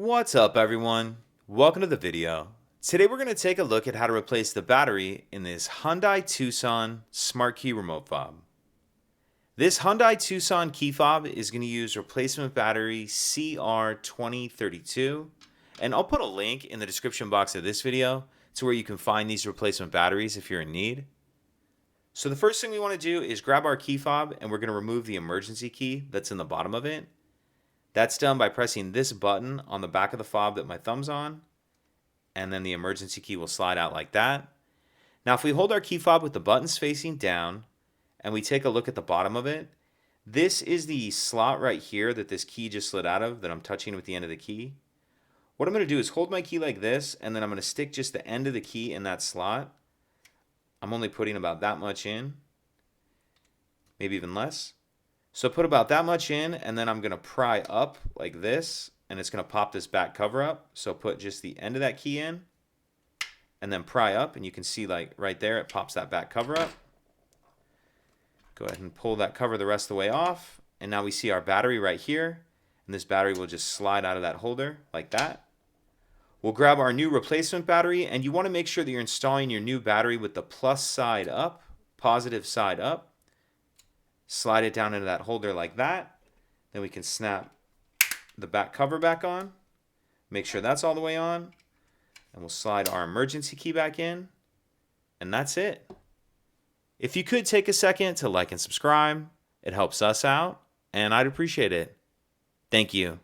What's up everyone? Welcome to the video. Today we're going to take a look at how to replace the battery in this Hyundai Tucson Smart Key Remote Fob. This Hyundai Tucson Key Fob is going to use replacement battery CR2032, and I'll put a link in the description box of this video to where you can find these replacement batteries if you're in need. So the first thing we want to do is grab our key fob and we're going to remove the emergency key that's in the bottom of it. That's done by pressing this button on the back of the fob that my thumb's on, and then the emergency key will slide out like that. Now if we hold our key fob with the buttons facing down and we take a look at the bottom of it, this is the slot right here that this key just slid out of that I'm touching with the end of the key. What I'm going to do is hold my key like this, and then I'm going to stick just the end of the key in that slot. I'm only putting about that much in, maybe even less. So put about that much in, and then I'm going to pry up like this, and it's going to pop this back cover up. So put just the end of that key in, and then pry up, and you can see like right there, it pops that back cover up. Go ahead and pull that cover the rest of the way off, and now we see our battery right here, and this battery will just slide out of that holder like that. We'll grab our new replacement battery, and you want to make sure that you're installing your new battery with the plus side up, positive side up. Slide it down into that holder like that. Then we can snap the back cover back on. Make sure that's all the way on. And we'll slide our emergency key back in. And that's it. If you could take a second to like and subscribe, it helps us out, and I'd appreciate it. Thank you.